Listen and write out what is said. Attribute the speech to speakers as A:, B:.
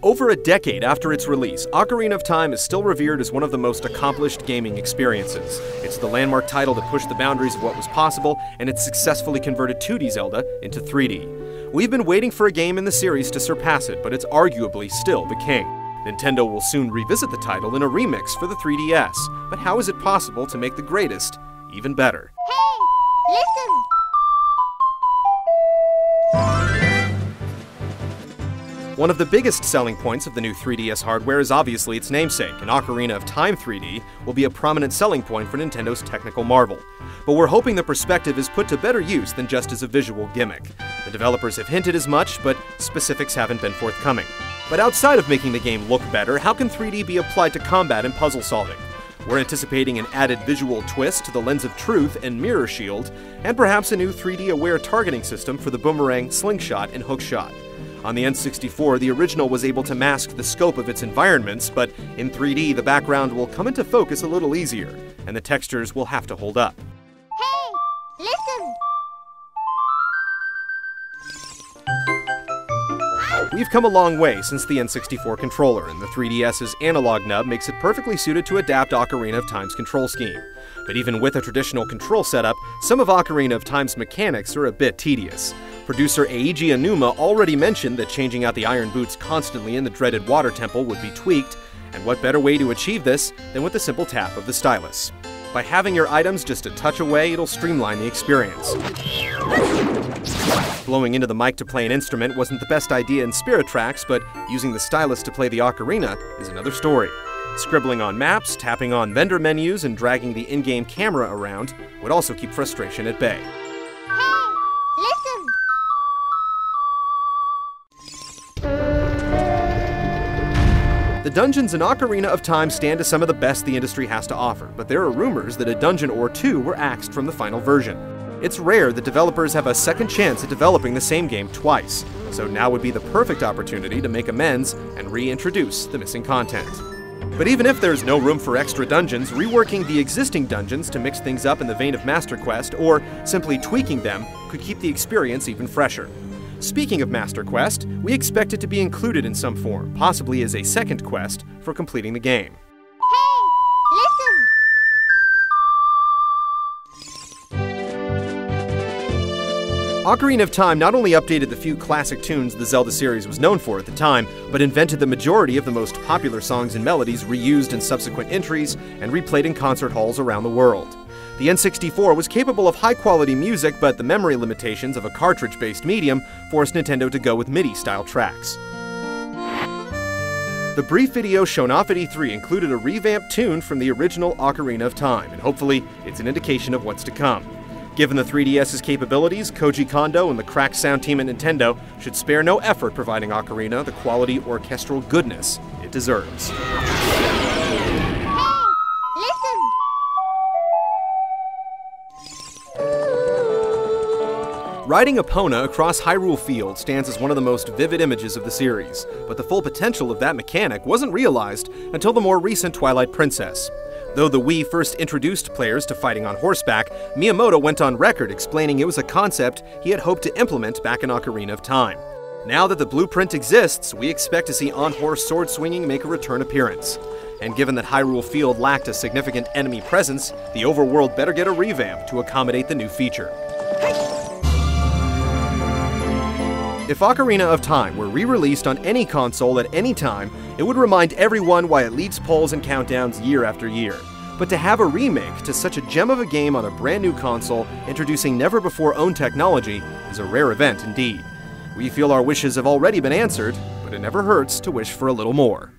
A: Over a decade after its release, Ocarina of Time is still revered as one of the most accomplished gaming experiences. It's the landmark title that pushed the boundaries of what was possible, and it successfully converted 2D Zelda into 3D. We've been waiting for a game in the series to surpass it, but it's arguably still the king. Nintendo will soon revisit the title in a remix for the 3DS, but how is it possible to make the greatest even better?
B: Hey, listen!
A: One of the biggest selling points of the new 3DS hardware is obviously its namesake, and Ocarina of Time 3D will be a prominent selling point for Nintendo's technical marvel. But we're hoping the perspective is put to better use than just as a visual gimmick. The developers have hinted as much, but specifics haven't been forthcoming. But outside of making the game look better, how can 3D be applied to combat and puzzle solving? We're anticipating an added visual twist to the Lens of Truth and Mirror Shield, and perhaps a new 3D-aware targeting system for the boomerang, slingshot, and hookshot. On the N64, the original was able to mask the scope of its environments, but in 3D, the background will come into focus a little easier, and the textures will have to hold up.
B: Hey, listen!
A: We've come a long way since the N64 controller, and the 3DS's analog nub makes it perfectly suited to adapt Ocarina of Time's control scheme. But even with a traditional control setup, some of Ocarina of Time's mechanics are a bit tedious. Producer Eiji Aonuma already mentioned that changing out the iron boots constantly in the dreaded water temple would be tweaked, and what better way to achieve this than with a simple tap of the stylus. By having your items just a touch away, it'll streamline the experience. Blowing into the mic to play an instrument wasn't the best idea in Spirit Tracks, but using the stylus to play the ocarina is another story. Scribbling on maps, tapping on vendor menus, and dragging the in-game camera around would also keep frustration at bay.
B: Hey, listen!
A: The dungeons in Ocarina of Time stand as some of the best the industry has to offer, but there are rumors that a dungeon or two were axed from the final version. It's rare that developers have a second chance at developing the same game twice, so now would be the perfect opportunity to make amends and reintroduce the missing content. But even if there's no room for extra dungeons, reworking the existing dungeons to mix things up in the vein of Master Quest, or simply tweaking them, could keep the experience even fresher. Speaking of Master Quest, we expect it to be included in some form, possibly as a second quest for completing the game.
B: Hey, listen!
A: Ocarina of Time not only updated the few classic tunes the Zelda series was known for at the time, but invented the majority of the most popular songs and melodies reused in subsequent entries and replayed in concert halls around the world. The N64 was capable of high-quality music, but the memory limitations of a cartridge-based medium forced Nintendo to go with MIDI-style tracks. The brief video shown off at E3 included a revamped tune from the original Ocarina of Time, and hopefully it's an indication of what's to come. Given the 3DS's capabilities, Koji Kondo and the crack sound team at Nintendo should spare no effort providing Ocarina the quality orchestral goodness it deserves. Riding Epona across Hyrule Field stands as one of the most vivid images of the series, but the full potential of that mechanic wasn't realized until the more recent Twilight Princess. Though the Wii first introduced players to fighting on horseback, Miyamoto went on record explaining it was a concept he had hoped to implement back in Ocarina of Time. Now that the blueprint exists, we expect to see on-horse sword swinging make a return appearance. And given that Hyrule Field lacked a significant enemy presence, the overworld better get a revamp to accommodate the new feature. If Ocarina of Time were re-released on any console at any time, it would remind everyone why it leads polls and countdowns year after year. But to have a remake to such a gem of a game on a brand new console, introducing never-before-owned technology, is a rare event indeed. We feel our wishes have already been answered, but it never hurts to wish for a little more.